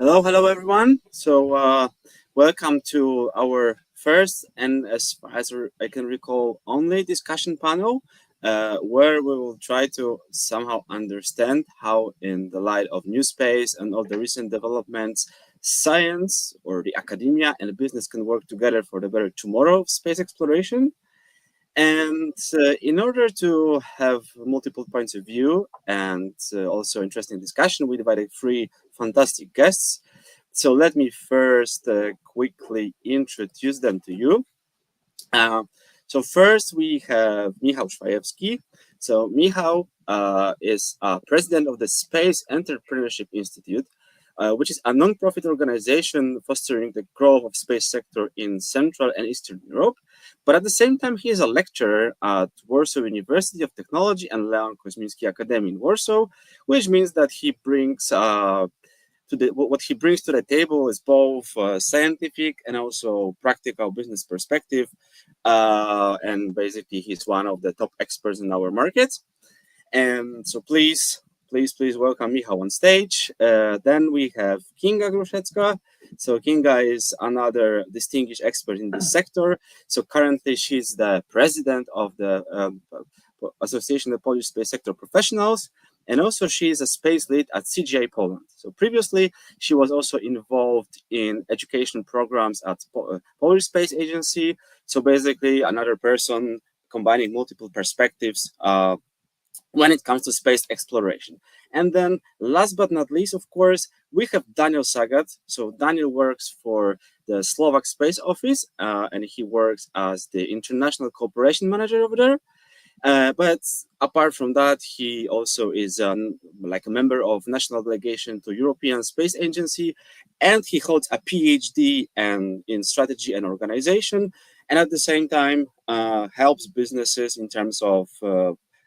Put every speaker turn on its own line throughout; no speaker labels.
Hello, everyone. Welcome to our first and, as far as I can recall, only discussion panel, where we will try to somehow understand how, in the light of new space and all the recent developments, science or the academia and business can work together for the better tomorrow of space exploration. And in order to have multiple points of view and also interesting discussion, we invited three fantastic guests. So let me first quickly introduce them to you. First we have Michał Szwajewski. So Michał is president of the Space Entrepreneurship Institute, which is a non-profit organization fostering the growth of space sector in Central and Eastern Europe. But at the same time, he is a lecturer at Warsaw University of Technology and Leon Kosminski Academy in Warsaw, which means that he brings what he brings to the table is both scientific and also practical business perspective. And basically, he's one of the top experts in our market. And so please welcome Michał on stage. Then we have Kinga Gruszecka. So Kinga is another distinguished expert in this sector. So currently she's the president of the Association of Polish Space Sector Professionals. And also she is a space lead at CGI Poland. So previously she was also involved in education programs at Polish Space Agency. So basically another person combining multiple perspectives when it comes to space exploration. And then last but not least, of course, we have Daniel Sagath. So Daniel works for the Slovak Space Office, and he works as the International Cooperation Manager over there. But apart from that, he also is like a member of national delegation to European Space Agency, and he holds a PhD in strategy and organization, and at the same time helps businesses in terms of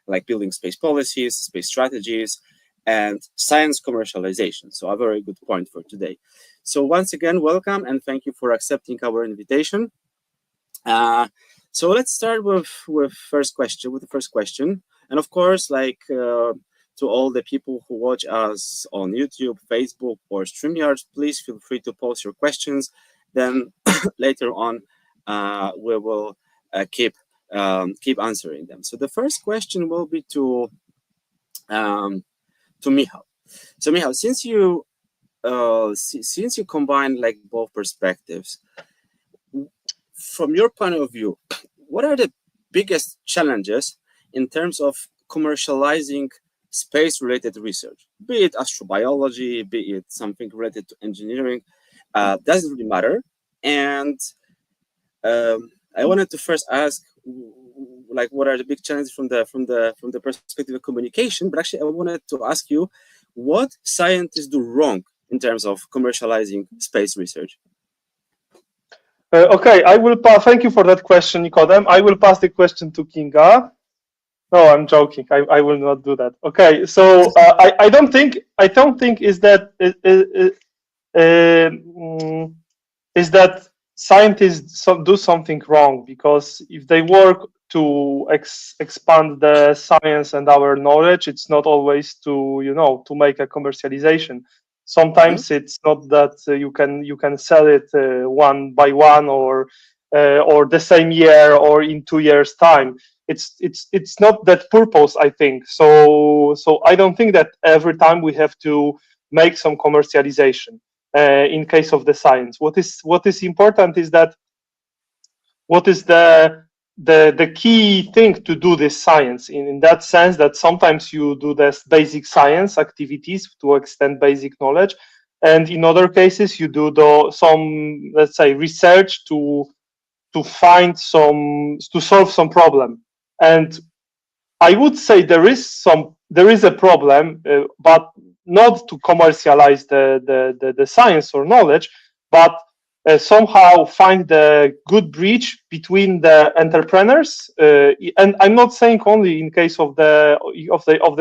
like building space policies, space strategies, and science commercialization. So a very good point for today. So once again, welcome and thank you for accepting our invitation. So let's start with the first question. And of course, like to all the people who watch us on YouTube, Facebook, or StreamYard, please feel free to post your questions. Then later on, we will keep answering them. So the first question will be to Michał. So Michał, since you combine like both perspectives, from your point of view, what are the biggest challenges in terms of commercializing space-related research? Be it astrobiology, be it something related to engineering, doesn't really matter. And I wanted to first ask, like, what are the big challenges from the perspective of communication? But actually, I wanted to ask you, what scientists do wrong in terms of commercializing space research?
Okay, I will pass. Thank you for that question, Nikodem. I will pass the question to Kinga. No, I'm joking. I will not do that. Okay, so I don't think is that scientists do something wrong, because if they work to expand the science and our knowledge, it's not always to make a commercialization. Sometimes it's not that you can sell it one by one or the same year or in 2 years time. It's not that purpose, I think. So I don't think that every time we have to make some commercialization in case of the science. What is important is that what is the key thing to do this science in that sense, that sometimes you do this basic science activities to extend basic knowledge, and in other cases you do some, let's say, research to solve some problem. And I would say there is a problem, but not to commercialize the science or knowledge, but somehow find the good bridge between the entrepreneurs, and I'm not saying only in case of the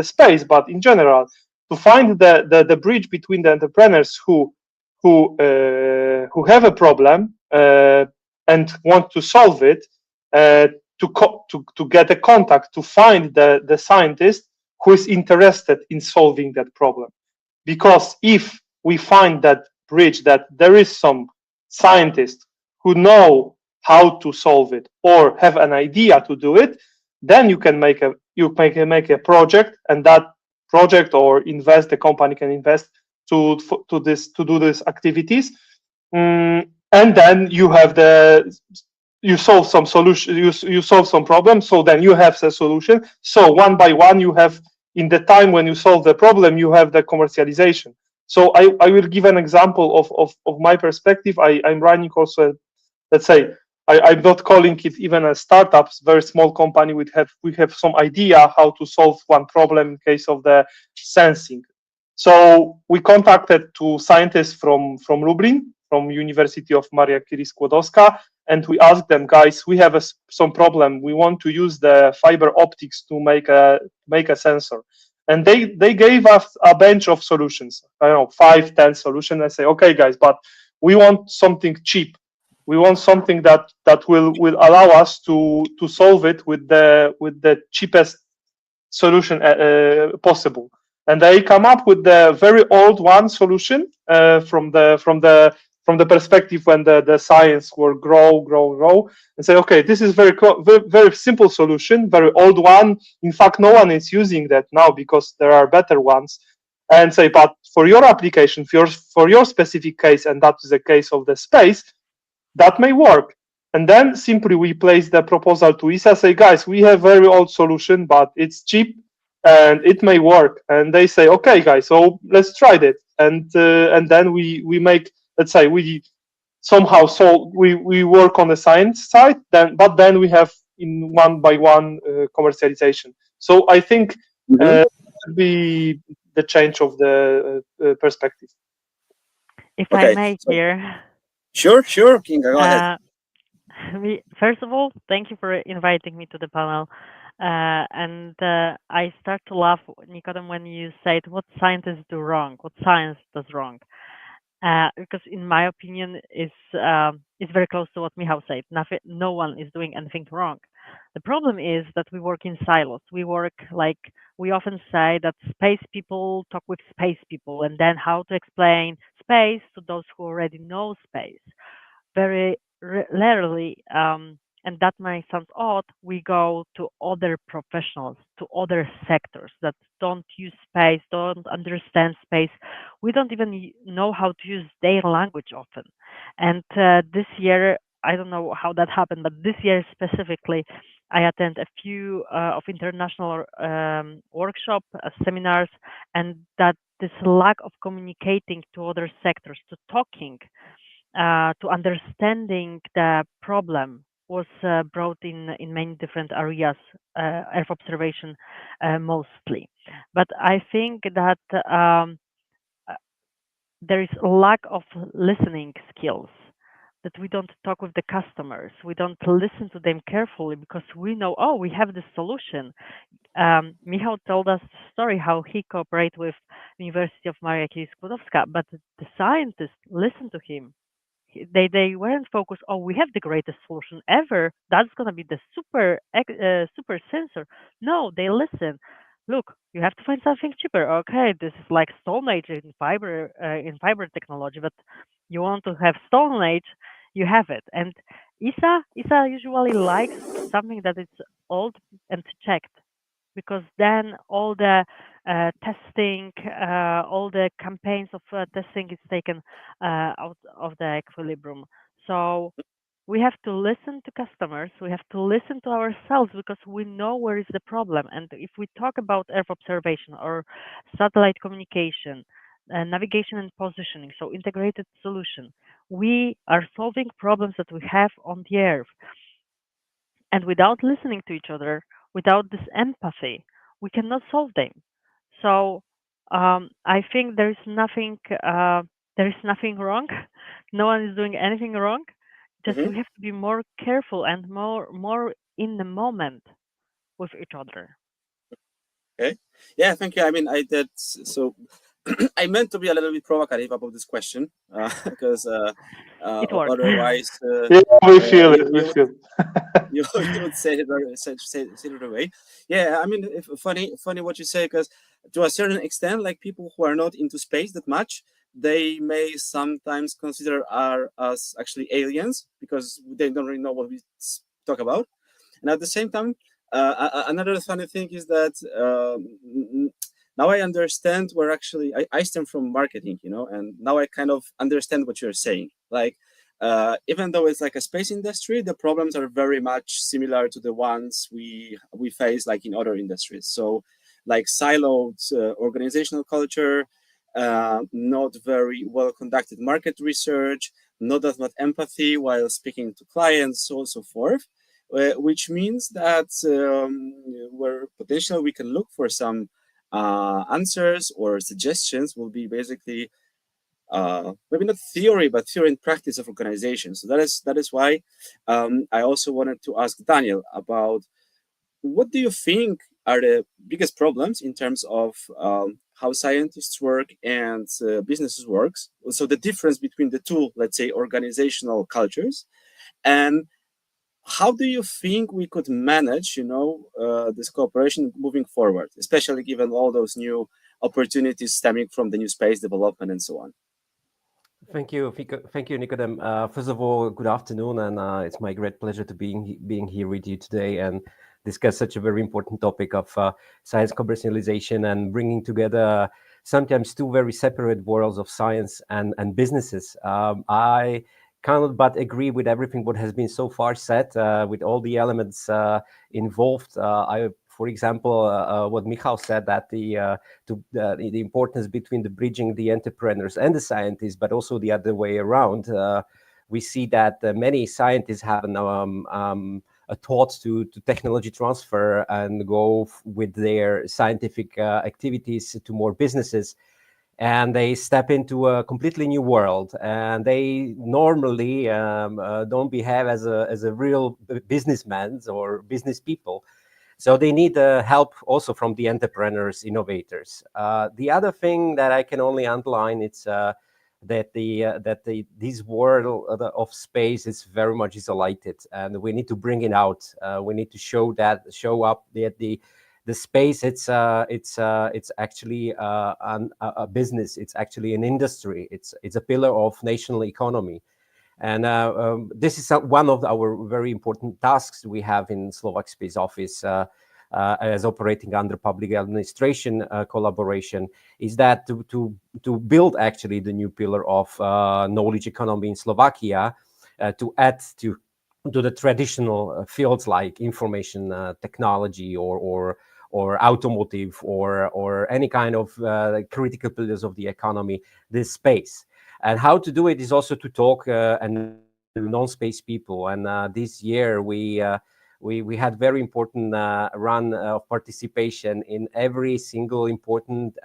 space, but in general, to find the bridge between the entrepreneurs who have a problem and want to solve it, to get a contact, to find the scientist who is interested in solving that problem. Because if we find that bridge that there is some scientists who know how to solve it or have an idea to do it, then you can make a project, and that project or the company can invest to do these activities, and then you solve some solution, you solve some problem, so then you have the solution. So one by one, you have, in the time when you solve the problem, you have the commercialization. So I will give an example of my perspective. I'm running also, let's say, I'm not calling it even a startup, very small company. We have some idea how to solve one problem in case of the sensing. So we contacted two scientists from Lublin, from University of Maria Curie Skłodowska, and we asked them, guys, we have some problem. We want to use the fiber optics to make a sensor. And they gave us a bunch of solutions. I don't know, 5-10 solutions. I say, okay, guys, but we want something cheap. We want something that will allow us to solve it with the cheapest solution possible. And they come up with the very old one solution from the perspective when the science will grow, and say, okay, this is very simple solution, very old one. In fact, no one is using that now because there are better ones. And say, but for your application, for your specific case, and that is the case of the space, that may work. And then simply we place the proposal to ESA, say, guys, we have very old solution, but it's cheap and it may work. And they say, okay, guys, so let's try that. And then we make, let's say, we somehow we work on the science side, but then we have in one by one commercialization. So I think be the change of the perspective.
If I may here.
Sure, Kinga, go ahead.
First of all, thank you for inviting me to the panel. And I start to laugh, Nikodem, when you said what scientists do wrong, what science does wrong. Because in my opinion, it's very close to what Michał said. No one is doing anything wrong. The problem is that we work in silos. We work like we often say that space people talk with space people, and then how to explain space to those who already know space. Very rarely, and that might sound odd, we go to other professionals, to other sectors that don't use space, don't understand space. We don't even know how to use their language often. And this year, I don't know how that happened, but this year specifically, I attend a few of international workshop seminars, and that this lack of communicating to other sectors, to talking, to understanding the problem was brought in many different areas, Earth observation mostly. But I think that there is a lack of listening skills, that we don't talk with the customers, we don't listen to them carefully because we know, oh, we have this solution. Michał told us the story how he cooperated with the University of Maria Curie Skłodowska, but the scientists listened to him. They weren't focused, oh, we have the greatest solution ever, that's going to be the super sensor. No, they listen. Look, you have to find something cheaper. Okay, this is like Stone Age in fiber technology, but you want to have Stone Age, you have it. And ESA usually likes something that is old and checked, because then all the testing, all the campaigns of testing is taken out of the equilibrium. So we have to listen to customers, we have to listen to ourselves, because we know where is the problem. And if we talk about Earth observation or satellite communication, navigation and positioning, so integrated solution, we are solving problems that we have on the Earth. And without listening to each other, without this empathy, we cannot solve them. So I think there is nothing wrong. No one is doing anything wrong. Just we have to be more careful and more in the moment with each other.
Okay. Yeah, thank you. I mean, I did so. I meant to be a little bit provocative about this question because otherwise,
yeah, we feel it. We feel.
You would say it away. Yeah, I mean, funny what you say, because to a certain extent, like people who are not into space that much, they may sometimes consider us actually aliens because they don't really know what we talk about. And at the same time, another funny thing is that now I understand where actually I stem from marketing, and now I kind of understand what you're saying. Like, even though it's like a space industry, the problems are very much similar to the ones we face like in other industries. So, like siloed organizational culture, not very well conducted market research, not that much empathy while speaking to clients, so on and so forth. Which means that where potentially we can look for some answers or suggestions will be basically maybe not theory, but theory and practice of organization. So that is why I also wanted to ask Daniel about what do you think are the biggest problems in terms of how scientists work and businesses works. So the difference between the two, let's say, organizational cultures, and how do you think we could manage, this cooperation moving forward, especially given all those new opportunities stemming from the new space development and so on?
Thank you, Nicodem. First of all, good afternoon, and it's my great pleasure to being here with you today and discuss such a very important topic of science commercialization and bringing together sometimes two very separate worlds of science and businesses. I cannot but agree with everything what has been so far said, with all the elements involved. For example, what Michał said, that the importance between the bridging the entrepreneurs and the scientists, but also the other way around. We see that many scientists have a thought to technology transfer and go with their scientific activities to more businesses. And they step into a completely new world, and they normally don't behave as a real businessmen or business people. So they need help also from the entrepreneurs, innovators. The other thing that I can only underline is that this world of space is very much isolated, and we need to bring it out. We need to show up that the space it's actually a business. It's actually an industry. It's a pillar of national economy. And this is one of our very important tasks we have in Slovak Space Office as operating under public administration collaboration, is that to build actually the new pillar of knowledge economy in Slovakia, to add to the traditional fields like information technology or automotive or any kind of critical pillars of the economy, this space. And how to do it is also to talk and non-space people. And this year we had very important run of participation in every single important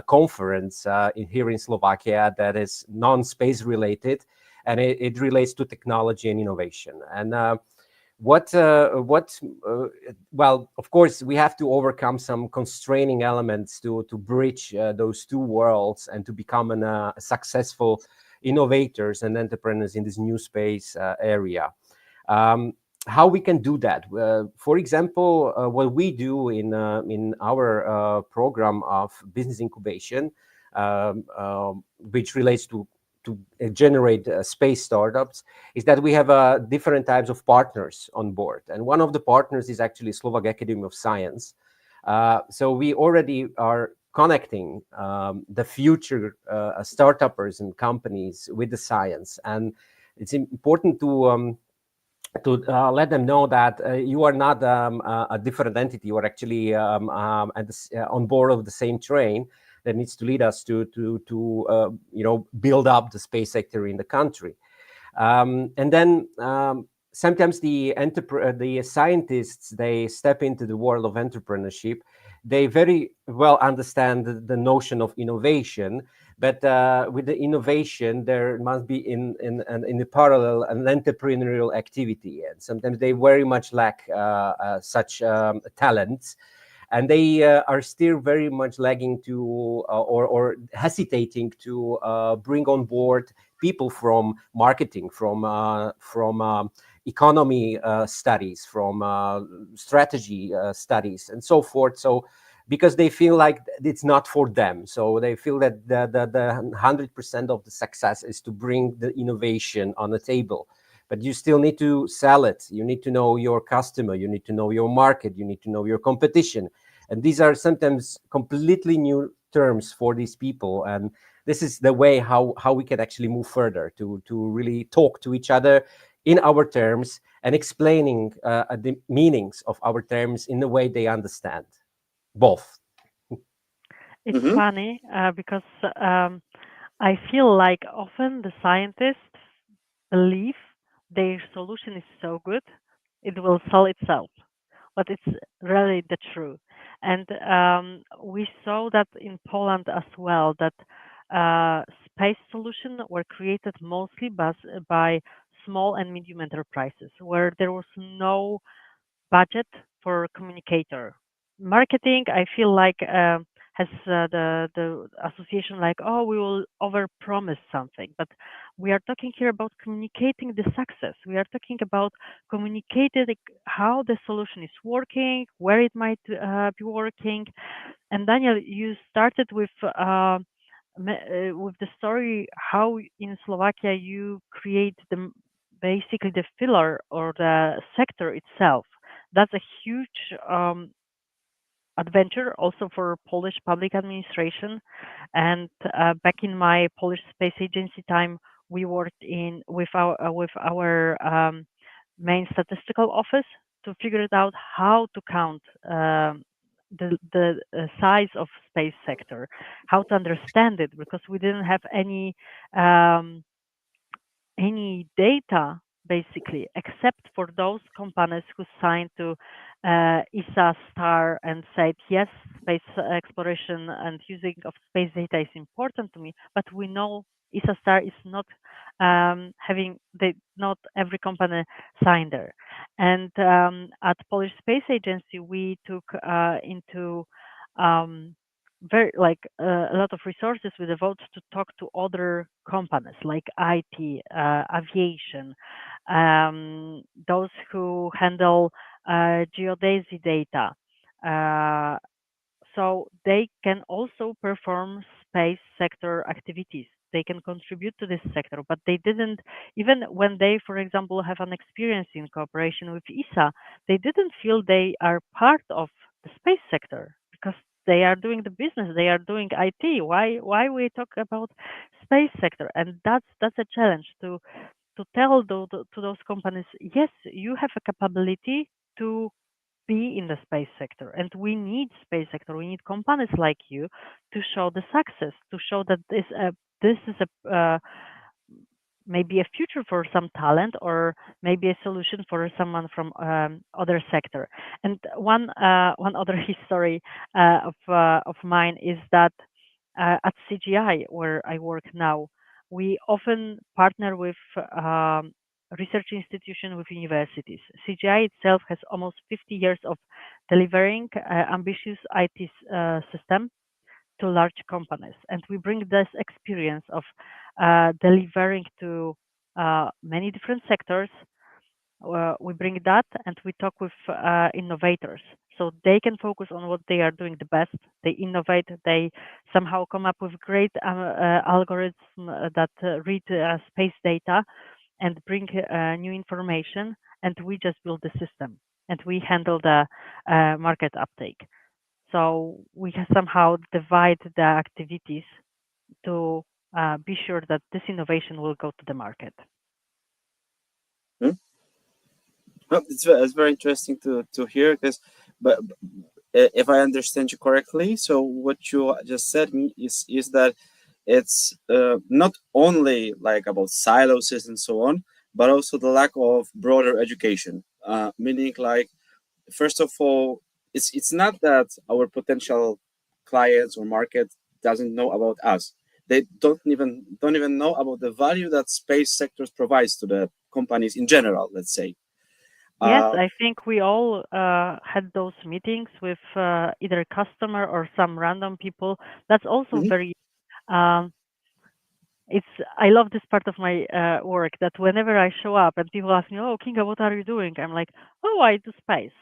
conference here in Slovakia that is non-space related, and it relates to technology and innovation. And well, of course, we have to overcome some constraining elements to bridge those two worlds and to become successful innovators and entrepreneurs in this new space area. How we can do that? For example, what we do in our program of business incubation, which relates to generate space startups, is that we have different types of partners on board. And one of the partners is actually Slovak Academy of Science. So we already are connecting the future startuppers and companies with the science. And it's important to let them know that you are not a different entity. You are actually on board of the same train that needs to lead us to build up the space sector in the country. And then sometimes the scientists, they step into the world of entrepreneurship. They very well understand the notion of innovation, but with the innovation, there must be in the parallel an entrepreneurial activity. And sometimes they very much lack such talents. And they are still very much lagging to or hesitating to bring on board people from marketing, from economy studies, from strategy studies, and so forth. So because they feel like it's not for them. So they feel that the 100% of the success is to bring the innovation on the table. But you still need to sell it. You need to know your customer. You need to know your market. You need to know your competition. And these are sometimes completely new terms for these people. And this is the way how we can actually move further to really talk to each other in our terms and explaining the meanings of our terms in the way they understand both.
It's
Mm-hmm.
funny because I feel like often the scientists believe their solution is so good it will sell itself, but it's really the truth. And we saw that in Poland as well, that space solutions were created mostly by small and medium enterprises, where there was no budget for communicator. Marketing, I feel like has the association like, oh, we will overpromise something, but we are talking here about communicating the success. We are talking about communicating how the solution is working, where it might be working. And Daniel, you started with the story how in Slovakia you create basically the filler or the sector itself. That's a huge adventure also for Polish public administration. And back in my Polish Space Agency time, we worked in with our main statistical office to figure it out how to count the size of space sector, how to understand it, because we didn't have um, any data basically, except for those companies who signed to ESA Star and said, yes, space exploration and using of space data is important to me, but we know ESA Star is not not every company signed there. And at Polish Space Agency, we took into very like a lot of resources we devote to talk to other companies like IT, aviation, those who handle geodesy data. Uh, so they can also perform space sector activities. They can contribute to this sector, but they didn't, even when they, for example, have an experience in cooperation with ESA, they didn't feel they are part of the space sector because they are doing the business, they are doing IT. Why we talk about space sector? And that's a challenge to tell to those companies, yes, you have a capability to be in the space sector, and we need space sector. We need companies like you to show the success, to show that this is a maybe a future for some talent or maybe a solution for someone from other sector. And one other history of mine is that at CGI, where I work now, we often partner with research institutions with universities. CGI itself has almost 50 years of delivering ambitious IT system to large companies, and we bring this experience of delivering to many different sectors. We bring that and we talk with innovators so they can focus on what they are doing the best. They innovate, they somehow come up with great algorithms that read space data and bring new information, and we just build the system and we handle the market uptake. So we can somehow divide the activities to be sure that this innovation will go to the market.
Hmm? Well, it's very interesting to hear this. But if I understand you correctly, so what you just said is that it's not only like about silos and so on, but also the lack of broader education. Meaning, like, first of all, it's not that our potential clients or market doesn't know about us. They don't even know about the value that space sectors provides to the companies in general. Let's say.
Yes,
Uh,
I think we all had those meetings with either customer or some random people. That's also
mhm.
very um, it's I love this part of my work that whenever I show up and people ask me, "Oh, Kinga, what are you doing?" I'm like, "Oh, I do space,"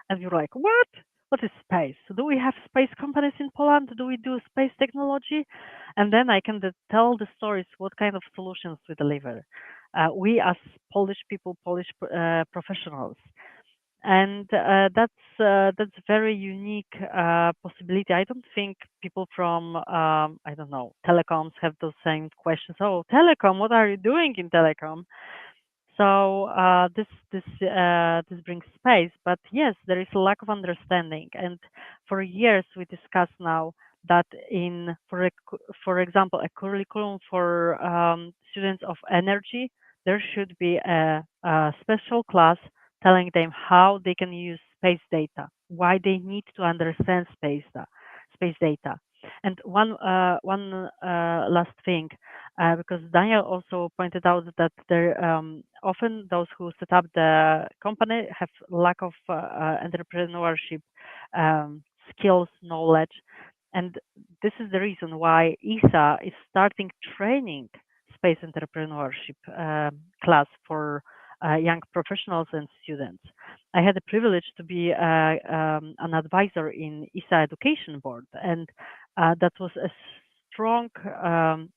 and you're like, "What? what is space? Do we have space companies in Poland? Do we do space technology? And then I can tell the stories, what kind of solutions we deliver. We as Polish people, Polish professionals, and that's very unique possibility. I don't think people from I don't know, telecoms have those same questions. Oh, telecom, what are you doing in telecom? So this brings space, but yes, there is a lack of understanding. And for years we discuss now that for example a curriculum for students of energy, there should be a special class telling them how they can use space data, why they need to understand space data. And one last thing, because Daniel also pointed out that there often those who set up the company have lack of entrepreneurship skills, knowledge, and this is the reason why ESA is starting training space entrepreneurship class for young professionals and students. I had the privilege to be an advisor in ESA Education Board, and that was a strong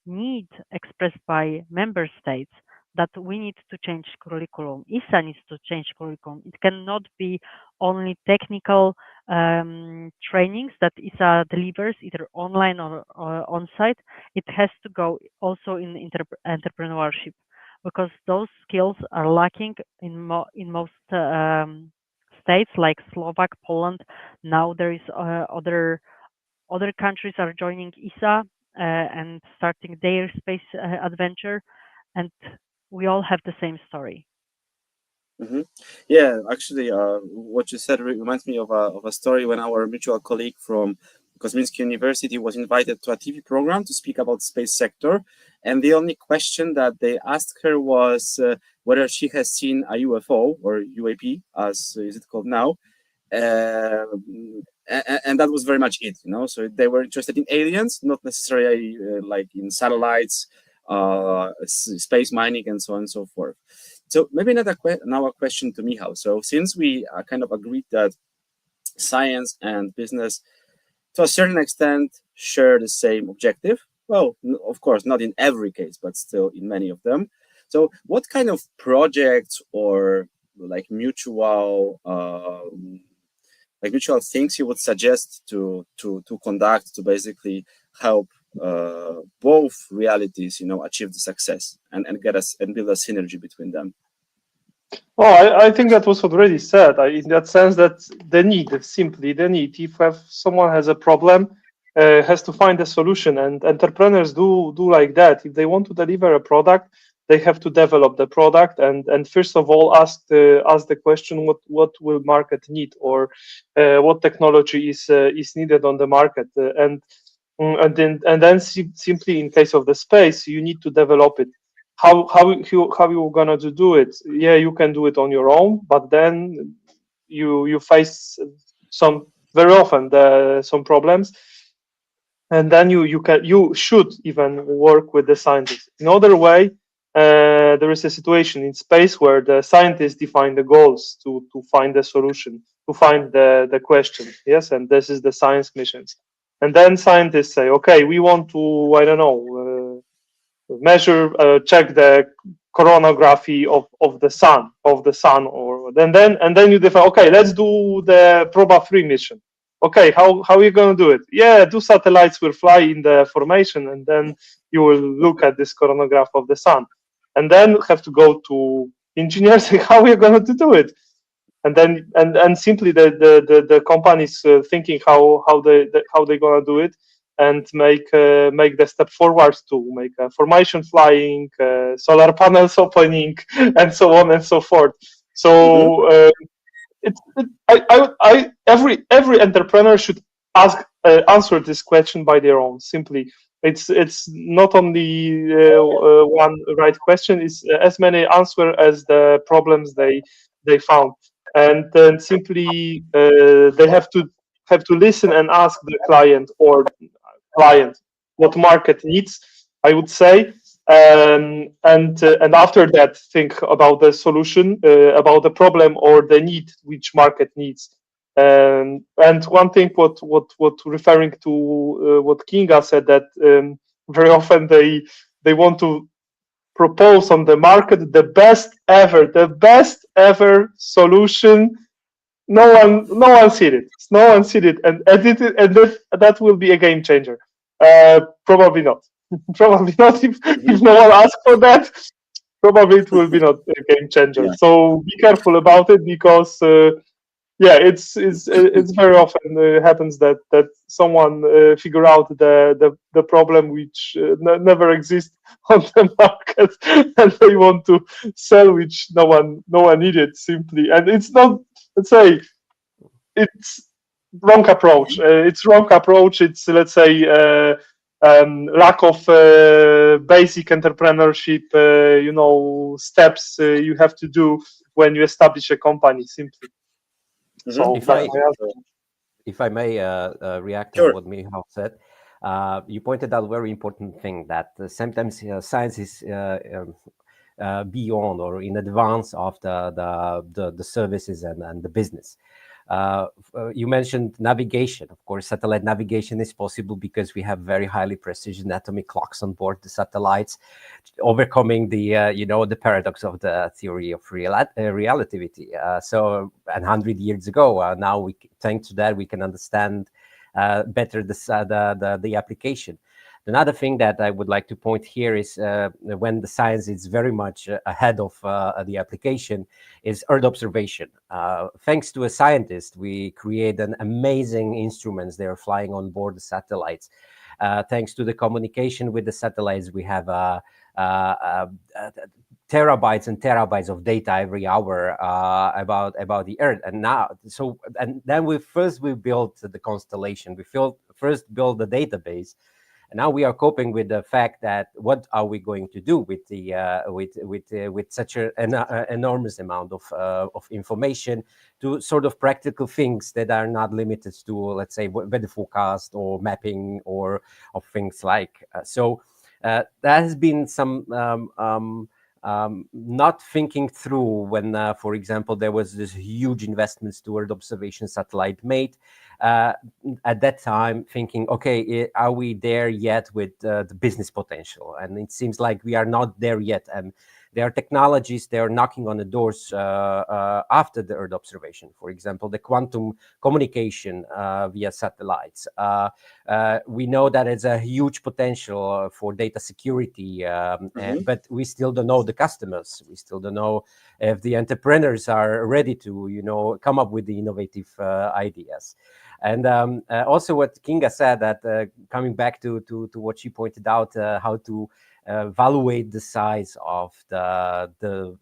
need expressed by member states that we need to change curriculum. ESA needs to change curriculum. It cannot be only technical trainings that ESA delivers, either online or on site. It has to go also in entrepreneurship, because those skills are lacking in most states like Slovak, Poland. Now there is other countries are joining ESA and starting their space adventure, and we all have the same story.
Hmm. Yeah, actually, what you said reminds me of a story when our mutual colleague from Kosminski University was invited to a TV program to speak about space sector, and the only question that they asked her was whether she has seen a UFO or UAP, as is it called now, and that was very much it. So they were interested in aliens, not necessarily like in satellites, space mining, and so on and so forth. So maybe now a question to Michał. So since we kind of agreed that science and business, to a certain extent, share the same objective, well, of course, not in every case, but still in many of them. So what kind of projects or like mutual things you would suggest to conduct to basically help both realities, achieve the success and build a synergy between them?
Well, I think that was already said. In that sense, that simply the need. If someone has a problem, has to find a solution, and entrepreneurs do like that. If they want to deliver a product, they have to develop the product and first of all ask the question what will market need, or what technology is needed on the market, and then simply in case of the space, you need to develop it. How you gonna do it? Yeah, you can do it on your own, but then you face some very often some problems, and then you should even work with the scientists. In other way, there is a situation in space where the scientists define the goals to find the solution, to find the question. Yes, and this is the science missions. And then scientists say, okay, we want to, I don't know, measure, check the coronagraphy of the sun, or then you define, okay, let's do the Proba 3 mission. Okay, how are you going to do it? Yeah, 2 satellites will fly in the formation, and then you will look at this coronagraph of the sun, and then have to go to engineers. How are you going to do it? And then and simply the companies thinking how they gonna do it, and make the step forward to make a formation flying, solar panels opening, and so on and so forth. So every entrepreneur should answer this question by their own. Simply, it's not only one right question. It's as many answer as the problems they found, and then simply they have to listen and ask the client what market needs, I would say, and after that, think about the solution, about the problem or the need which market needs. And one thing, what referring to what Kinga said, that very often they want to propose on the market the best ever solution. No one seen it. No one seen it, and that will be a game changer. Probably not. Probably not if no one asks for that. Probably it will be not a game changer.
Yeah.
So be careful about it, because yeah, it's very often happens that someone figure out the problem which never exists on the market, and they want to sell which no one needed simply, and it's not, let's say, it's wrong approach. It's wrong approach. It's, let's say, lack of basic entrepreneurship, steps you have to do when you establish a company simply. So
If
that's
I-
my answer.
If I may react
Sure.
on what Michał said, you pointed out a very important thing, that sometimes science is beyond or in advance of the services and the business. You mentioned navigation. Of course, satellite navigation is possible because we have very highly precision atomic clocks on board the satellites, overcoming the the paradox of the theory of relativity. So, 100 years ago, now thanks to that, we can understand better the application. Another thing that I would like to point here is when the science is very much ahead of the application is Earth observation. Thanks to a scientist, we create an amazing instruments. They're flying on board the satellites. Thanks to the communication with the satellites, we have terabytes and terabytes of data every hour about the Earth. And then we built the constellation. We first built the database. And now we are coping with the fact that what are we going to do with the with such an enormous amount of information, to sort of practical things that are not limited to, let's say, weather forecast or mapping or of things like so. That has been some not thinking through when, for example, there was this huge investments toward observation satellite made. At that time, thinking, okay, are we there yet with the business potential? And it seems like we are not there yet. And there are technologies that are knocking on the doors after the Earth observation. For example, the quantum communication via satellites. We know that it's a huge potential for data security, but we still don't know the customers. We still don't know if the entrepreneurs are ready to, come up with the innovative ideas. And also what Kinga said, that coming back to what she pointed out, how to evaluate the size of the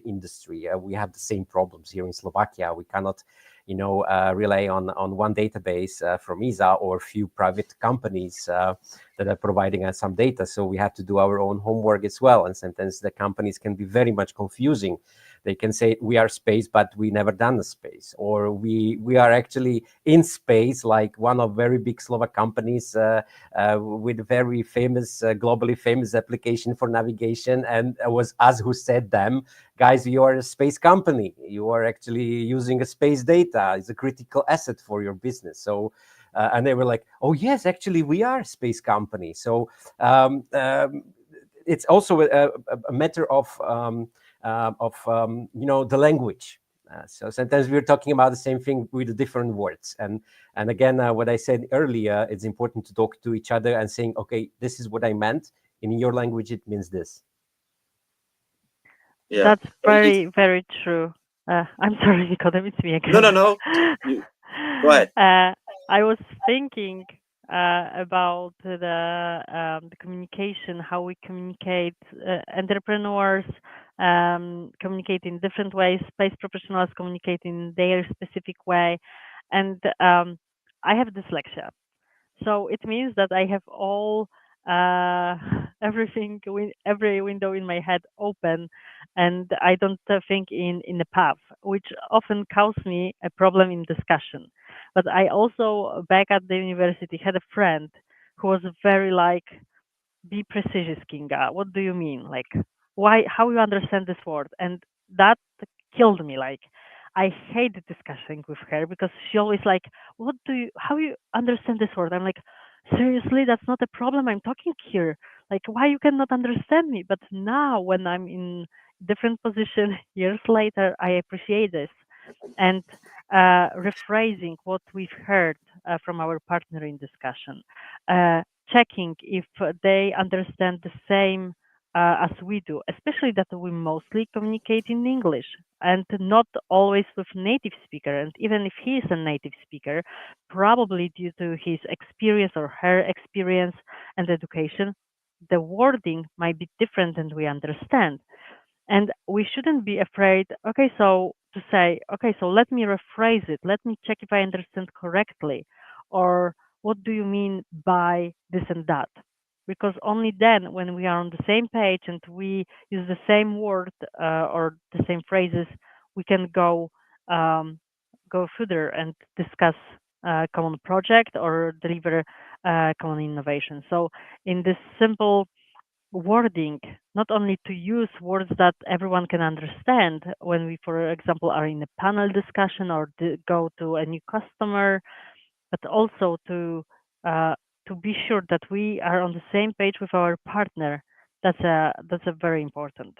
industry. We have the same problems here in Slovakia. We cannot rely on one database from ESA or a few private companies that are providing us some data. So we have to do our own homework as well. And sometimes the companies can be very much confusing. They can say we are space, but we never done the space, or we are actually in space, like one of very big Slovak companies with very famous, globally famous application for navigation. And it was us who said them, guys, you are a space company. You are actually using a space data. It's a critical asset for your business. So, and they were like, oh yes, actually we are a space company. So it's also a matter of the language. So sometimes we're talking about the same thing with different words. And again, what I said earlier, it's important to talk to each other and saying, okay, this is what I meant. In your language, it means this.
Yeah.
That's very, very true. I'm sorry, Nikodem, it's me again.
No. Go ahead.
I was thinking about the communication, how we communicate. Entrepreneurs communicate in different ways. Space professionals communicate in their specific way. And I have dyslexia. So it means that I have all everything, every window in my head open, and I don't think in the path, which often causes me a problem in discussion. But I also, back at the university, had a friend who was very like, be precise, Kinga. What do you mean? Like, why? How you understand this word? And that killed me. Like, I hate discussing with her because she always like, how you understand this word? I'm like, seriously, that's not a problem. I'm talking here. Like, why you cannot understand me? But now when I'm in different position years later, I appreciate this. And rephrasing what we've heard from our partner in discussion, checking if they understand the same as we do, especially that we mostly communicate in English and not always with native speaker. And even if he is a native speaker, probably due to his experience or her experience and education, the wording might be different than we understand. And we shouldn't be afraid, okay, so to say, okay, so let me rephrase it. Let me check if I understand correctly. Or what do you mean by this and that? Because only then, when we are on the same page and we use the same word or the same phrases, we can go further and discuss a common project or deliver common innovation. So in this simple wording, not only to use words that everyone can understand when we, for example, are in a panel discussion or go to a new customer, but also to be sure that we are on the same page with our partner. That's a very important.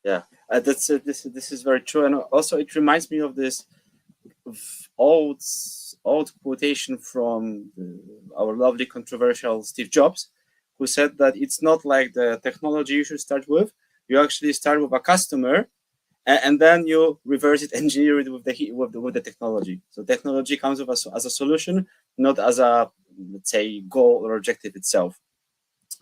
Yeah, this is very true, and also it reminds me of this old quotation from our lovely controversial Steve Jobs, who said that it's not like the technology you should start with. You actually start with a customer, and then you reverse it, engineer it with the technology. So technology comes with as a solution, not as a, let's say, goal or objective itself.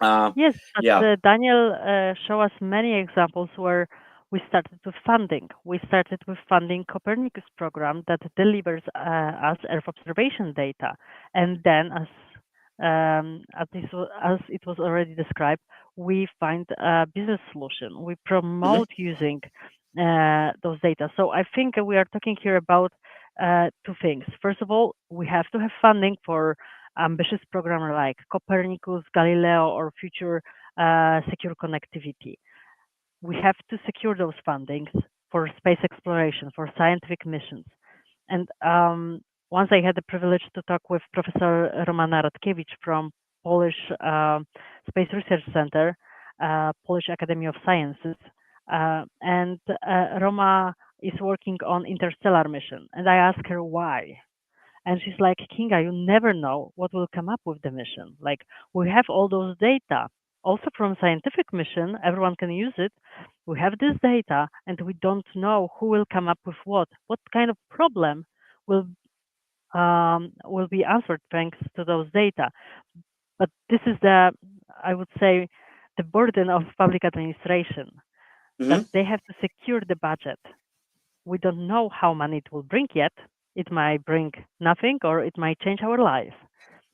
Yes, but
Yeah.
Daniel show us many examples where we started with funding. We started with funding Copernicus program that delivers us Earth observation data, and then as it was already described, we find a business solution. We promote using those data. So I think we are talking here about two things. First of all, we have to have funding for ambitious program like Copernicus, Galileo, or future secure connectivity. We have to secure those fundings for space exploration, for scientific missions. And once I had the privilege to talk with Professor Romana Radkiewicz from Polish Space Research Center, Polish Academy of Sciences, and Roma is working on interstellar mission. And I asked her why. And she's like, Kinga, you never know what will come up with the mission. Like, we have all those data. Also from scientific mission, everyone can use it. We have this data and we don't know who will come up with what kind of problem will be answered thanks to those data. But this is I would say, the burden of public administration, that they have to secure the budget. We don't know how money it will bring yet. It might bring nothing, or it might change our life.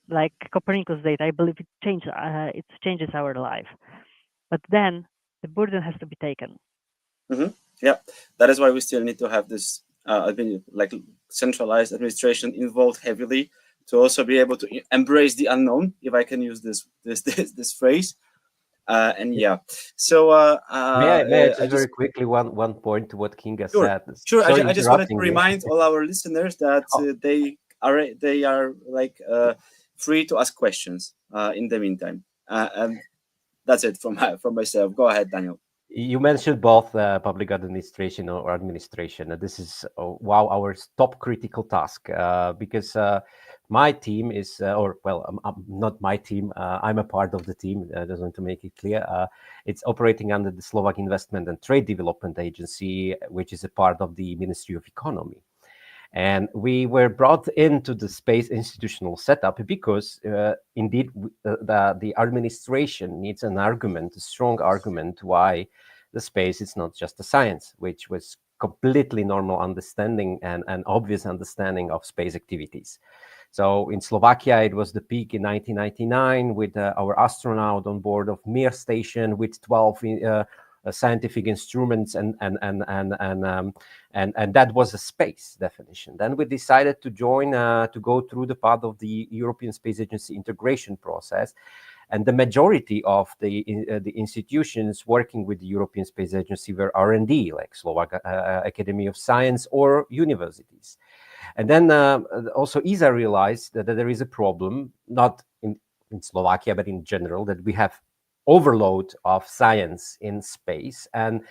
Like Copernicus data, I believe it changes our life. But then the burden has to be taken.
Yeah, that is why we still need to have this like centralized administration involved heavily to also be able to embrace the unknown, if I can use this phrase. And yeah, so
may I just very quickly one point to what Kinga said.
Sure. I just wanted to remind all our listeners that they are like free to ask questions in the meantime. And that's it from myself. Go ahead, Daniel.
You mentioned both public administration or administration. This is our top critical task because my team is, not my team. I'm a part of the team. I just want to make it clear. It's operating under the Slovak Investment and Trade Development Agency, which is a part of the Ministry of Economy. And we were brought into the space institutional setup because, indeed, the administration needs an argument, a strong argument, why the space is not just a science, which was completely normal understanding and obvious understanding of space activities. So in Slovakia, it was the peak in 1999 with our astronaut on board of Mir station with 12 scientific instruments, and that was a space definition. Then we decided to join to go through the path of the European Space Agency integration process, And the majority of the institutions working with the European Space Agency were R&D, like Slovak Academy of Science or universities. And then also ESA realized that there is a problem, not in Slovakia, but in general, that we have overload of science in space, and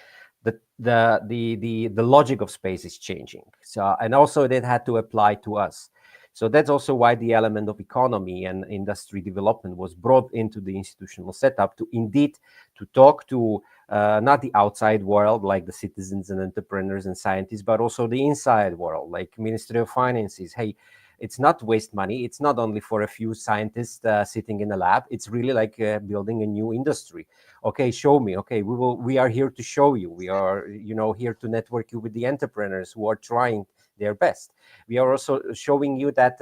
the logic of space is changing. So, and also that had to apply to us. So that's also why the element of economy and industry development was brought into the institutional setup to indeed to talk to not the outside world, like the citizens and entrepreneurs and scientists, but also the inside world, like Ministry of Finances. Hey, it's not waste money. It's not only for a few scientists sitting in a lab. It's really like building a new industry. Okay, show me. Okay, we are here to show you. We are, here to network you with the entrepreneurs who are trying their best. We are also showing you that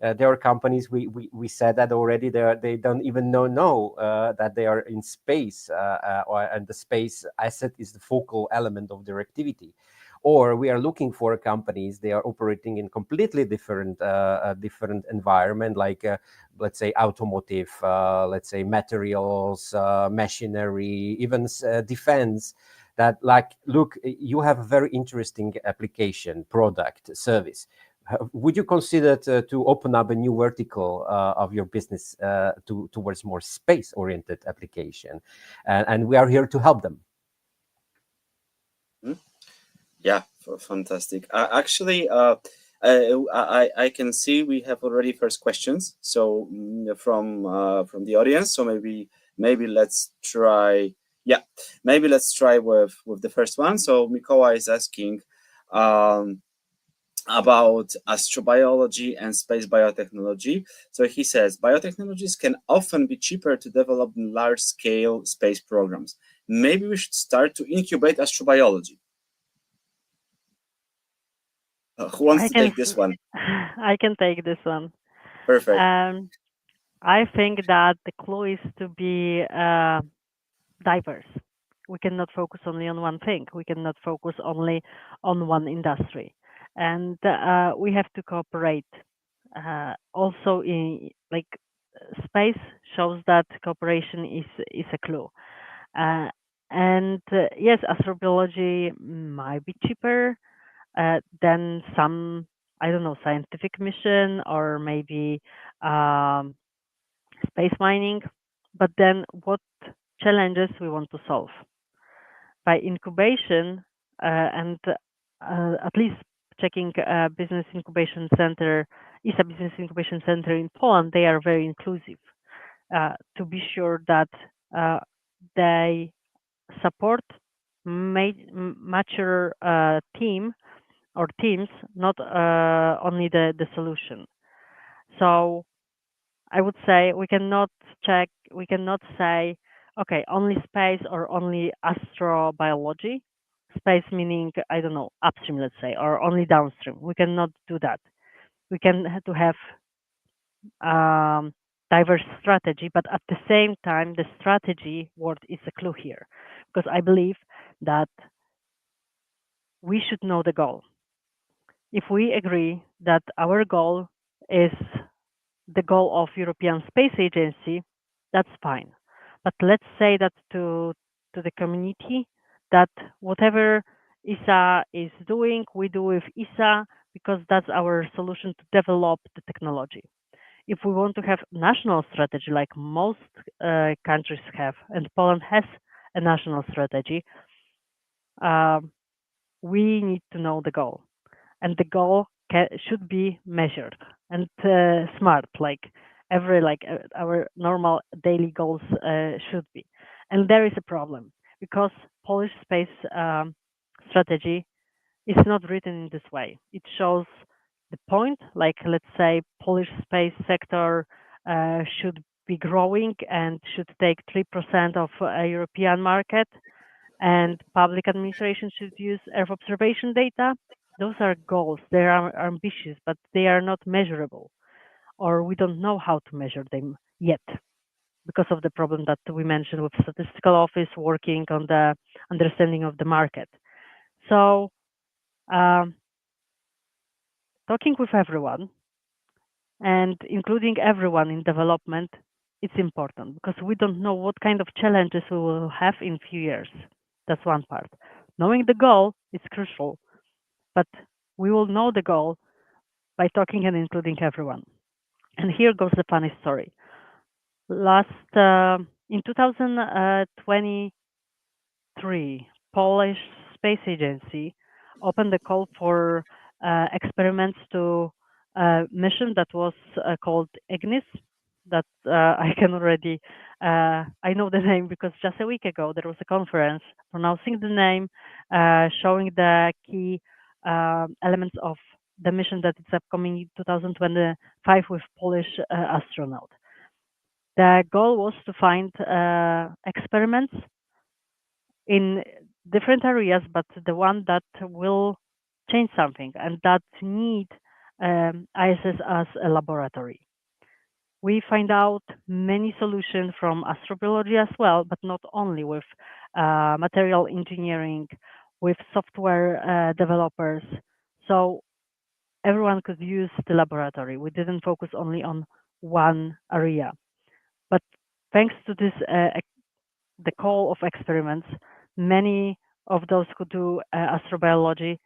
there are companies, we said that already, they don't even know that they are in space, and the space asset is the focal element of their activity. Or we are looking for companies, they are operating in completely different environment, like let's say automotive, let's say materials, machinery, even defense, that like, look, you have a very interesting application, product, service. Would you consider to open up a new vertical of your business towards more space-oriented application? And we are here to help them.
Yeah, fantastic. Actually, I can see we have already first questions. So from the audience. So maybe let's try. Yeah, maybe let's try with the first one. So Mikołaj is asking about astrobiology and space biotechnology. So he says biotechnologies can often be cheaper to develop in large-scale space programs. Maybe we should start to incubate astrobiology. Who wants to take this one?
I can take this one.
Perfect.
I think that the clue is to be diverse. We cannot focus only on one thing. We cannot focus only on one industry, and we have to cooperate. Also, in like space shows that cooperation is a clue. And yes, astrobiology might be cheaper than some, I don't know, scientific mission or maybe space mining. But then what challenges we want to solve? By incubation and at least checking business incubation center, ISA business incubation center in Poland, they are very inclusive to be sure that they support mature team or teams, not only the solution. So I would say we cannot say, okay, only space or only astrobiology. Space meaning, I don't know, upstream, let's say, or only downstream. We cannot do that. We can have to have diverse strategy, but at the same time, the strategy word is a clue here, because I believe that we should know the goal. If we agree that our goal is the goal of European Space Agency, that's fine. But let's say that to the community that whatever ISA is doing, we do with ISA because that's our solution to develop the technology. If we want to have national strategy like most countries have, and Poland has a national strategy, we need to know the goal. And the goal should be measured and smart, like our normal daily goals should be. And there is a problem because Polish space strategy is not written in this way. It shows the point, like let's say Polish space sector should be growing and should take 3% of a European market, and public administration should use Earth observation data. Those are goals. They are ambitious, but they are not measurable, or we don't know how to measure them yet because of the problem that we mentioned with statistical office working on the understanding of the market. So talking with everyone and including everyone in development it's important because we don't know what kind of challenges we will have in few years. That's one part. Knowing the goal is crucial, but we will know the goal by talking and including everyone. And here goes the funny story. In 2023, Polish Space Agency opened a call for experiments to a mission that was called Ignis. That I can already I know the name because just a week ago there was a conference pronouncing the name, showing the key elements of the mission that is upcoming in 2025 with Polish astronaut. The goal was to find experiments in different areas, but the one that will change something and that need ISS as a laboratory. We find out many solutions from astrobiology as well, but not only with material engineering, with software developers. So everyone could use the laboratory. We didn't focus only on one area. But thanks to this, the call of experiments, many of those who do astrobiology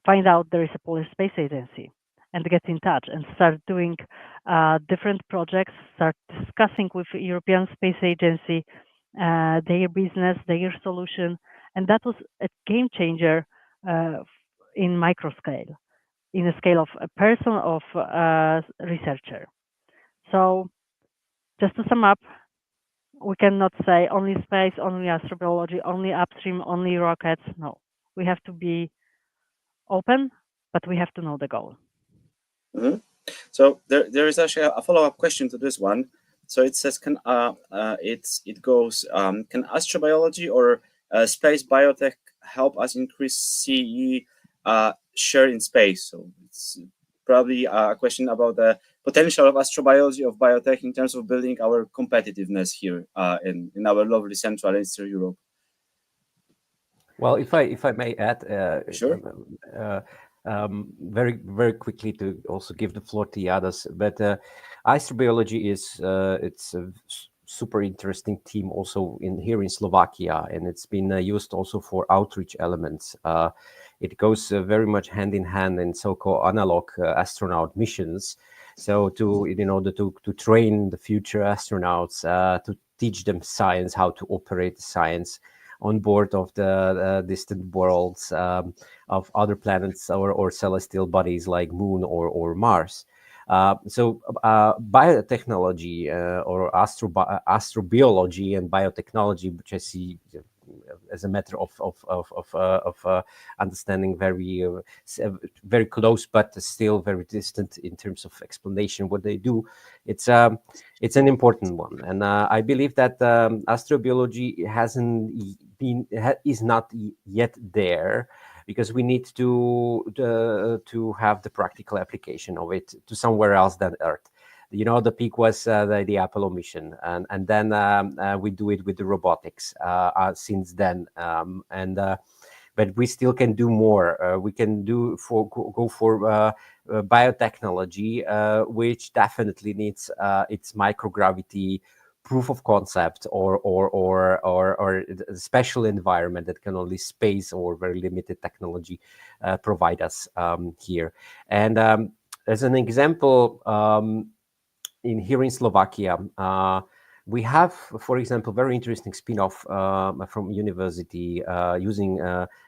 find out there is a Polish space agency and get in touch and start doing different projects, start discussing with the European Space Agency their business, their solution. And that was a game changer in micro scale, in a scale of a person, of a researcher. So just to sum up, we cannot say only space, only astrobiology, only upstream, only rockets. No, we have to be open, but we have to know the goal.
Mm-hmm. So there is actually a follow-up question to this one. So it says, can astrobiology or space biotech help us increase CE share in space? So it's probably a question about the potential of astrobiology, of biotech in terms of building our competitiveness here in our lovely Central and Eastern Europe.
Well, if I may add,
Sure.
Very quickly to also give the floor to the others, but astrobiology is it's a super interesting team also here in Slovakia, and it's been used also for outreach elements. It goes very much hand in hand in so-called analog astronaut missions. So in order to train the future astronauts, to teach them science, how to operate the science on board of the distant worlds of other planets or celestial bodies like Moon or Mars. So biotechnology or astrobiology and biotechnology, which I see as a matter of understanding very close, but still very distant in terms of explanation what they do. It's an important one, and I believe that astrobiology is not yet there, because we need to have the practical application of it to somewhere else than Earth. The peak was the Apollo mission, and then we do it with the robotics since then. But we still can do more. We can go for biotechnology, which definitely needs its microgravity proof of concept or a special environment that can only space or very limited technology provide us here. And as an example, here in Slovakia, we have, for example, very interesting spin-off from university using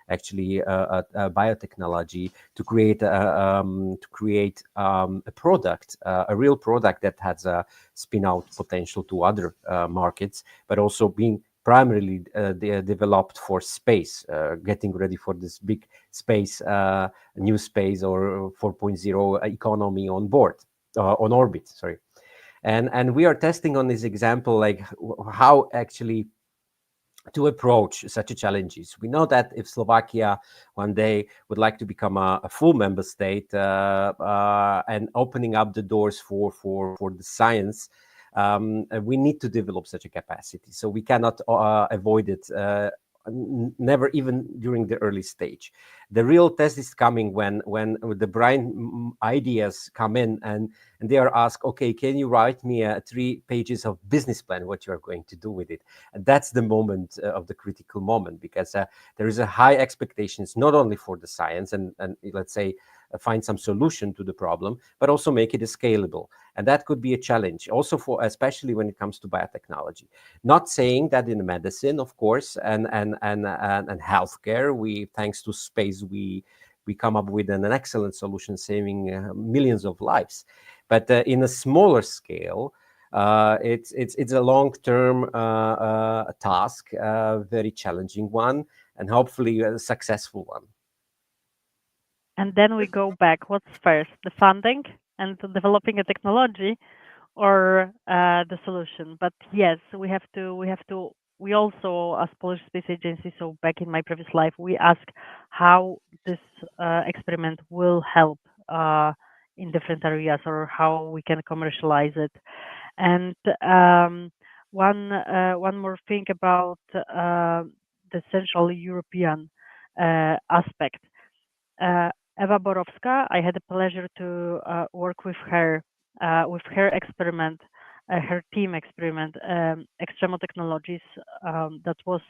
actually biotechnology to create a product, a real product that has a spin-out potential to other markets, but also being primarily developed for space, getting ready for this big space, new space or 4.0 economy on orbit. Sorry. And we are testing on this example, like how actually to approach such challenges. We know that if Slovakia one day would like to become a full member state and opening up the doors for the science, we need to develop such a capacity. So we cannot avoid it never even during the early stage. The real test is coming when the brain ideas come in and they are asked, okay, can you write me 3 pages of business plan, what you are going to do with it? And that's the moment of the critical moment, because there is a high expectations, not only for the science and let's say find some solution to the problem, but also make it scalable. And that could be a challenge also for, especially when it comes to biotechnology. Not saying that in medicine, of course, and healthcare, thanks to space, we come up with an excellent solution saving millions of lives. But in a smaller scale, it's a long-term task, a very challenging one, and hopefully a successful one.
And then we go back. What's first, the funding and developing a technology, or the solution? But yes, we have to. We also, as Polish Space Agency, so back in my previous life, we ask how this experiment will help in different areas, or how we can commercialize it. And one more thing about the Central European aspect. Eva Borowska, I had the pleasure to work with her experiment, her team experiment, Extremo Technologies, that was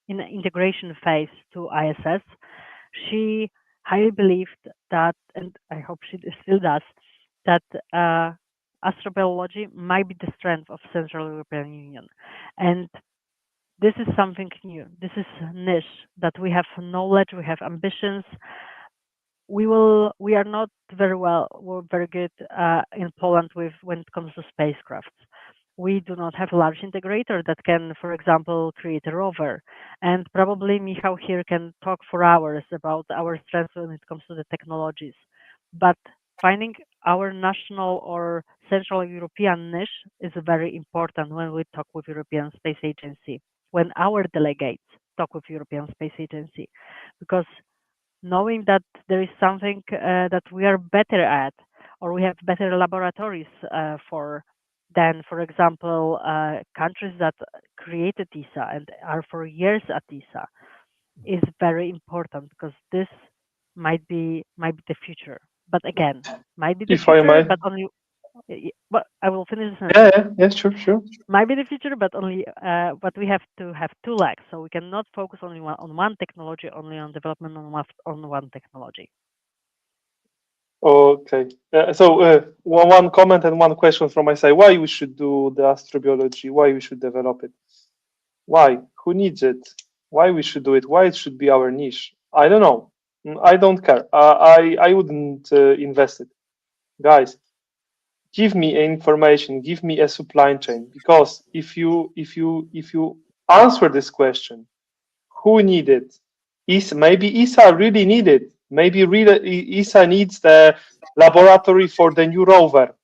in the integration phase to ISS. She highly believed that, and I hope she still does, that astrobiology might be the strength of Central European Union. And this is something new. This is a niche that we have knowledge, we have ambitions. We are not very good in Poland when it comes to spacecraft. We do not have a large integrator that can, for example, create a rover. And probably Michał here can talk for hours about our strengths when it comes to the technologies. But finding our national or Central European niche is very important when we talk with European Space Agency, when our delegates talk with European Space Agency, because knowing that there is something that we are better at, or we have better laboratories than, for example, countries that created ESA and are for years at ESA, is very important, because this might be the future. But again, might be the
If I
future,
may.
but only. But I will finish this.
Yeah, sure.
Might be the future, but only. But we have to have 2 legs, so we cannot focus only on one technology, only on development on one technology.
Okay. One comment and one question from my side. Why we should do the astrobiology? Why we should develop it? Why? Who needs it? Why we should do it? Why it should be our niche? I don't know. I don't care. I wouldn't invest it. Guys, give me information. Give me a supply chain. Because if you answer this question, who need it? Maybe ESA really need it. Maybe really ESA needs the laboratory for the new rover.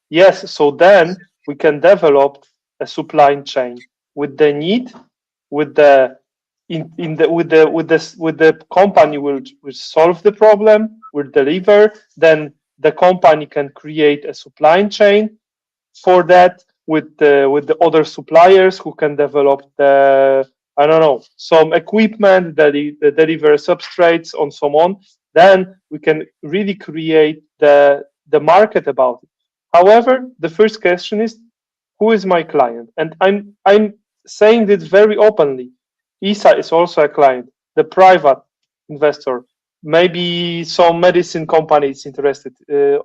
Yes, so then we can develop a supply chain with the need, with the with the company will solve the problem, will deliver. Then the company can create a supply chain for that with the other suppliers who can develop the, I don't know, some equipment that deliver substrates and so on. Then we can really create the market about it. However, the first question is, who is my client? And I'm saying this very openly. ESA is also a client, the private investor. Maybe some medicine companies interested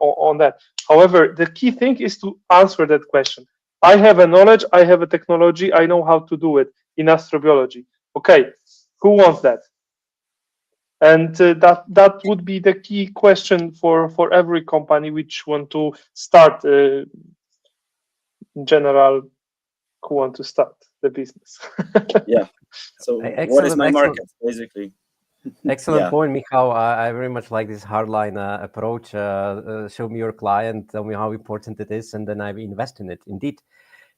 on that. However, the key thing is to answer that question. I have a knowledge, I have a technology, I know how to do it in astrobiology. Okay, who wants that? And that would be the key question for every company which want to start in general, who want to start the business.
Yeah. So what is my market, basically?
Excellent point, Michał. I very much like this hardline approach. Show me your client, tell me how important it is, and then I invest in it. Indeed,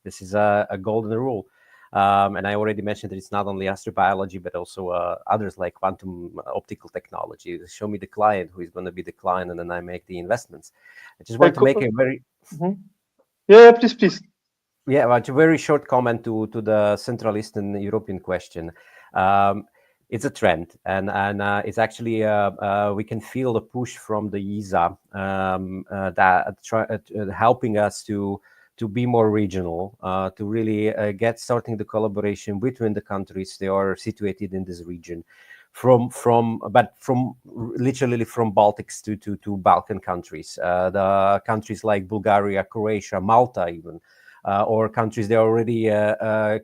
this is a golden rule. And I already mentioned that it's not only astrobiology, but also others like quantum optical technology. Show me the client who is going to be the client, and then I make the investments. I just want to make a very...
Yeah, please.
Yeah, well, it's a very short comment to the Central Eastern European question. It's a trend, and it's actually we can feel the push from the ESA helping us to be more regional, to really get starting the collaboration between the countries they are situated in this region, from literally from Baltics to Balkan countries, the countries like Bulgaria, Croatia, Malta, even. Or countries that are already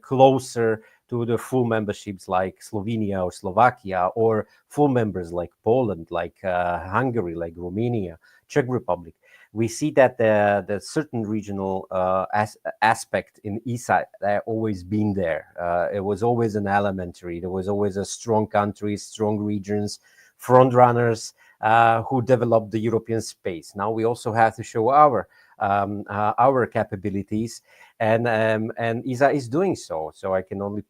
closer to the full memberships like Slovenia or Slovakia, or full members like Poland, like Hungary, like Romania, Czech Republic. We see that the certain regional aspect in ESA always been there. It was always an elementary. There was always a strong countries, strong regions, front runners who developed the European space. Now we also have to show our capabilities, and ESA is doing so. So I can only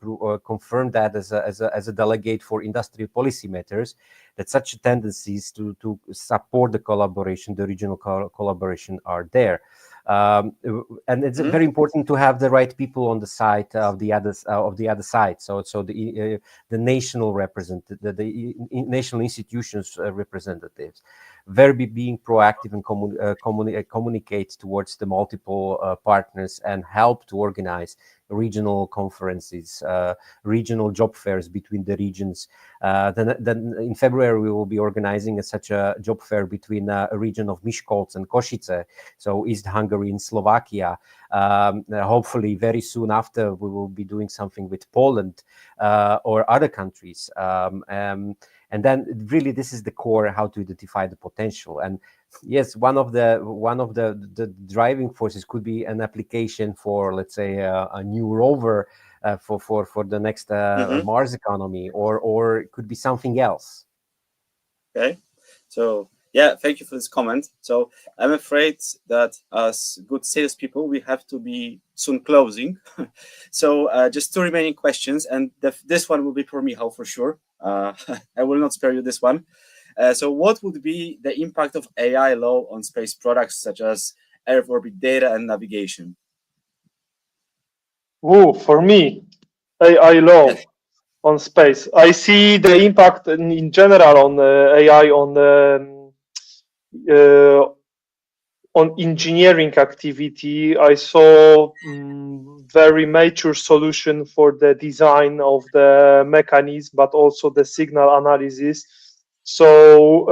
confirm that as a delegate for industrial policy matters, that such tendencies to support the collaboration, the regional collaboration, are there. And it's very important to have the right people on the side of the other side. So the national the national institutions representatives, being proactive and communicate towards the multiple partners, and help to organize regional conferences, regional job fairs between the regions. Then in February we will be organizing such a job fair between a region of Miskolc and Košice, so East Hungary and Slovakia. Hopefully very soon after we will be doing something with Poland or other countries. And then really this is the core, how to identify the potential. And yes, one of the driving forces could be an application for, let's say, a new rover for the next Mars economy, or it could be something else.
Okay, so yeah, thank you for this comment. So I'm afraid that as good salespeople, we have to be soon closing. So just two remaining questions, and this one will be for Michał for sure. I will not spare you this one. So what would be the impact of AI law on space products such as Earth orbit data and navigation?
For me, AI law on space. I see the impact in general on AI on engineering activity. I saw very mature solution for the design of the mechanism, but also the signal analysis. So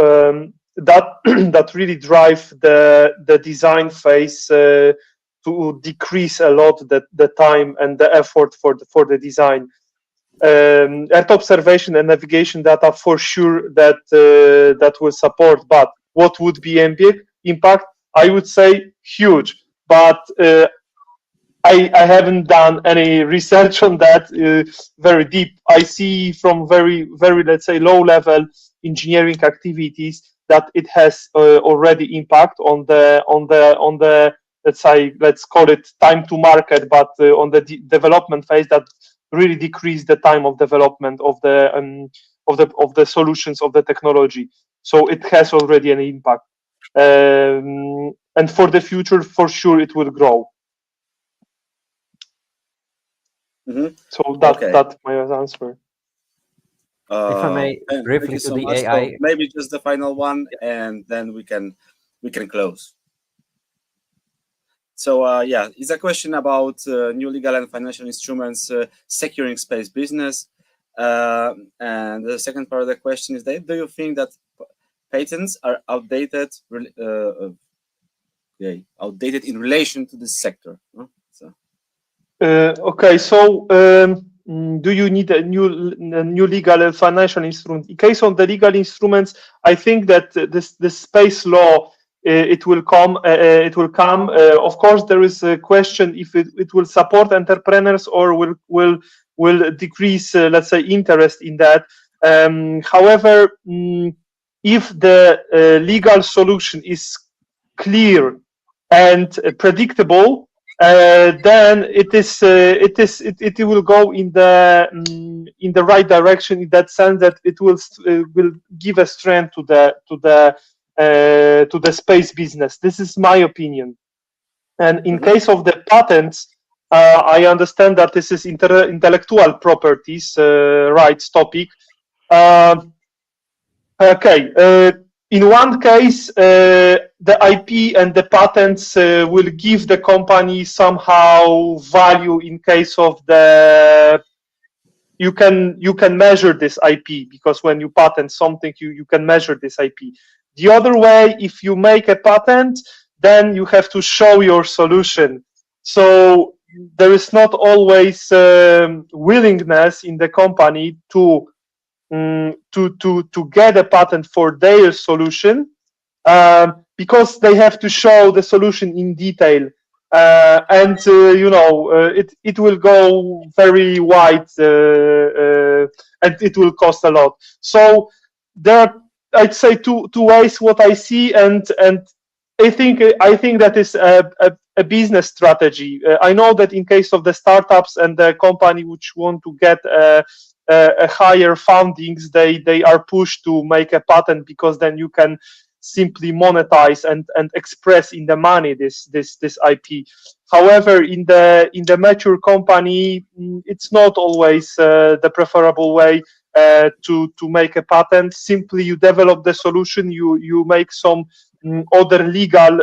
that really drive the design phase to decrease a lot the time and the effort for the design. Earth observation and navigation data for sure that will support, but what would be impact? I would say huge, but I haven't done any research on that very deep. I see from very let's say low level engineering activities that it has already impact on the let's call it time to market, but on the development phase, that really decrease the time of development of the solutions of the technology. So it has already an impact, and for the future, for sure, it will grow. So that's my answer.
If I may briefly to the AI,
so maybe just the final one, and then we can close. So yeah, it's a question about new legal and financial instruments securing space business. And the second part of the question is that, do you think that patents are outdated in relation to this sector?
Okay, so do you need a new legal and financial instrument? In case of the legal instruments, I think that this space law it will come. Of course, there is a question if it will support entrepreneurs or will decrease, let's say, interest in that. However, if the legal solution is clear and predictable, then it will go in the right direction, in that sense that it will give a strength to the space business. This is my opinion. And in case of the patents, I understand that this is intellectual properties rights topic. In one case, the IP and the patents will give the company somehow value in case of the you can measure this IP, because when you patent something, you can measure this IP. The other way, if you make a patent, then you have to show your solution. So there is not always willingness in the company to get a patent for their solution, because they have to show the solution in detail, and it will go very wide, and it will cost a lot. So there are, I'd say, two ways what I see, and I think that is a business strategy. I know that in case of the startups and the company which want to get a higher fundings, they are pushed to make a patent, because then you can simply monetize and express in the money this IP. However, in the mature company, it's not always the preferable way to make a patent. Simply you develop the solution, you make some other legal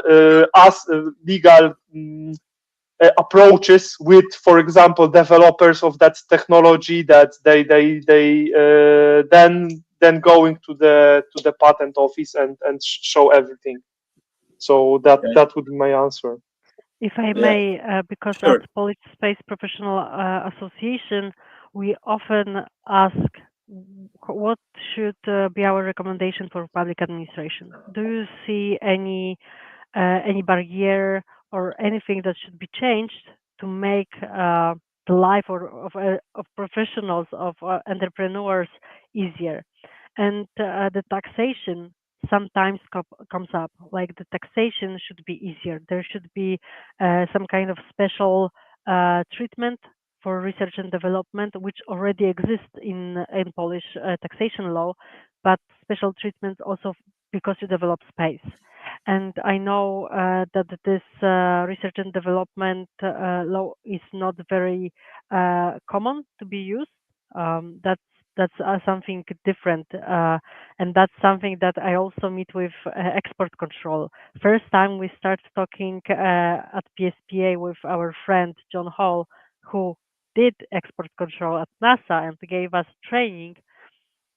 approaches with, for example, developers of that technology, that they then going to the patent office and show everything. So that would be my answer.
If I may, because
Sure.
at Polish Space Professional Association, we often ask what should be our recommendation for public administration. Do you see any barrier or anything that should be changed to make the life of professionals, of entrepreneurs easier? And the taxation sometimes comes up, like the taxation should be easier. There should be some kind of special treatment for research and development, which already exists in Polish taxation law, but special treatment also because you develop space. And I know that this research and development law is not very common to be used. That's something different, and that's something that I also meet with export control. First time we start talking at PSPA with our friend John Hall, who did export control at NASA and gave us training.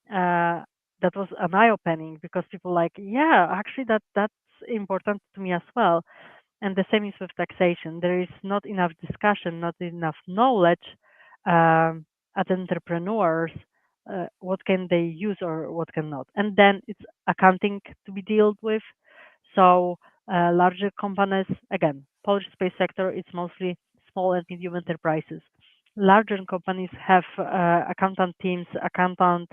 That was an eye-opening, because people like, yeah, actually that's important to me as well. And the same is with taxation. There is not enough discussion, not enough knowledge at entrepreneurs, what can they use or what cannot. And then it's accounting to be dealt with. So larger companies, again, Polish space sector, it's mostly small and medium enterprises. Larger companies have accountant teams, accountant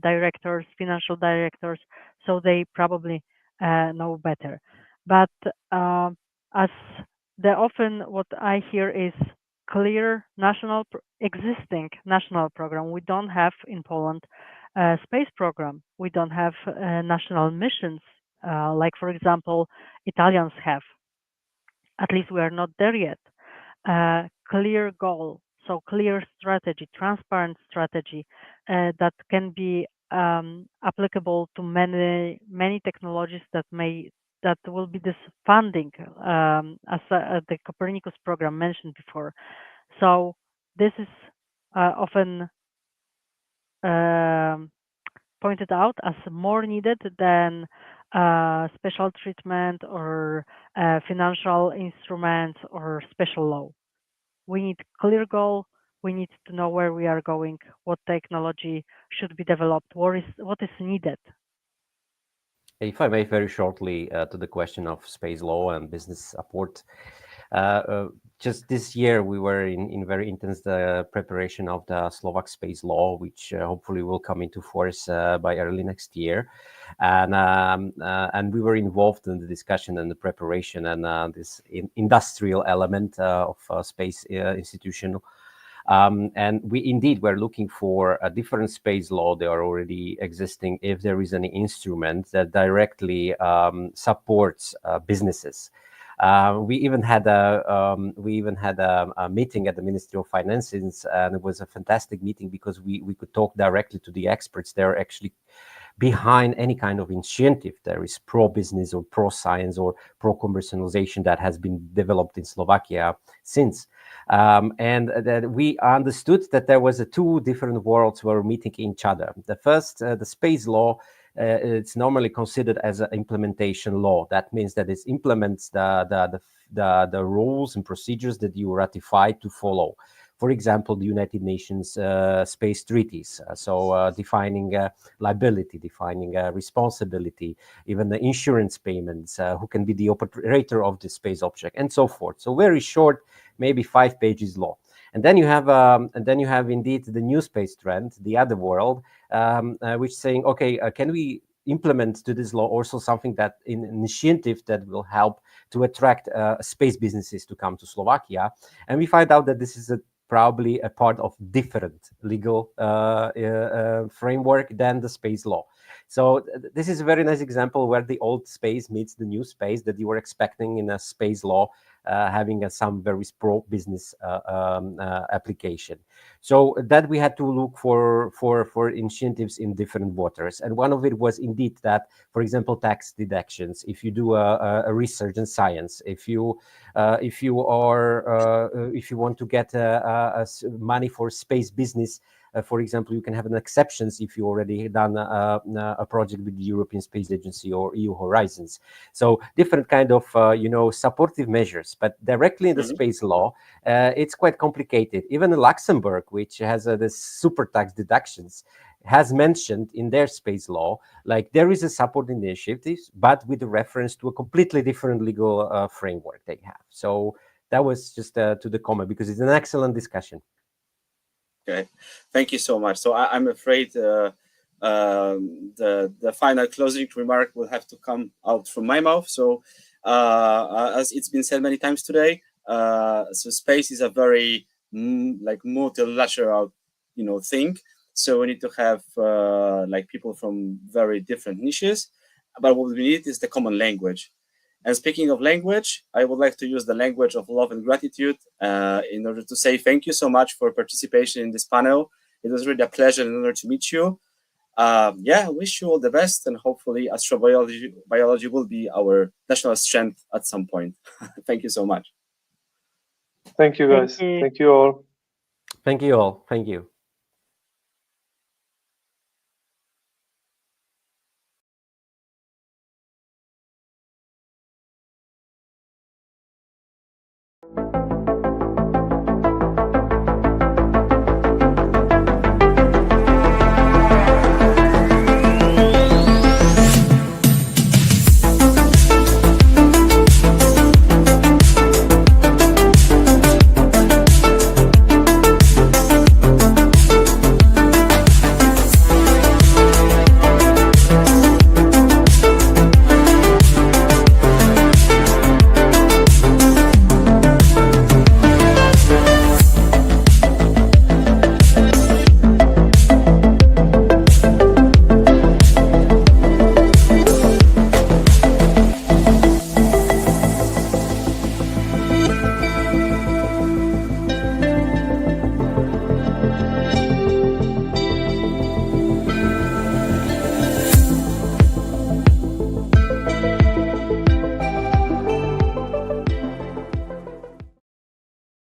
directors, financial directors, so they probably know better. But as often what I hear is clear existing national program. We don't have in Poland a space program. We don't have national missions, like, for example, Italians have. At least we are not there yet. Clear goal, so clear strategy, transparent strategy that can be applicable to many technologies that will be this funding, as the Copernicus program mentioned before. So this is often pointed out as more needed than special treatment or financial instruments or special law. We need clear goal. We need to know where we are going, what technology should be developed, what is needed.
If I may, very shortly to the question of space law and business support. Just this year, we were in very intense preparation of the Slovak space law, which hopefully will come into force by early next year, and we were involved in the discussion and the preparation and this industrial element of space institution. And we indeed were looking for a different space law. They are already existing. If there is any instrument that directly supports businesses, We even had a meeting at the Ministry of Finances, and it was a fantastic meeting because we could talk directly to the experts. They're actually behind any kind of initiative. There is pro-business or pro-science or pro-commercialization that has been developed in Slovakia since. And that we understood that there was two different worlds were meeting each other. The first, the space law, it's normally considered as an implementation law. That means that it implements the rules and procedures that you ratify to follow. For example, the United Nations space treaties, defining liability, defining responsibility, even the insurance payments, who can be the operator of the space object, and so forth. So very short, maybe 5 pages long. And then you have indeed the new space trend, the other world, which saying, okay, can we implement to this law also something that in initiative that will help to attract space businesses to come to Slovakia? And we find out that this is probably a part of different legal framework than the space law. So this is a very nice example where the old space meets the new space that you were expecting in a space law, having some very pro-business application. So that we had to look for initiatives in different waters. And one of it was indeed that, for example, tax deductions. If you do a research in science, if you want to get money for space business, for example, you can have an exceptions if you already done a project with the European Space Agency or EU Horizons. So different kind of supportive measures, but directly in the space law, it's quite complicated. Even in Luxembourg, which has this super tax deductions, has mentioned in their space law, like there is a support initiatives, but with a reference to a completely different legal framework they have. So that was just to the comment, because it's an excellent discussion.
Okay, thank you so much. So I'm afraid the final closing remark will have to come out from my mouth. So as it's been said many times today, so space is a very multilateral thing. So we need to have people from very different niches, but what we need is the common language. And speaking of language, I would like to use the language of love and gratitude in order to say thank you so much for participation in this panel. It was really a pleasure and honor to meet you. I wish you all the best, and hopefully astrobiology will be our national strength at some point. Thank you so much.
Thank you, guys. Thank you all.
Thank you all. Thank you.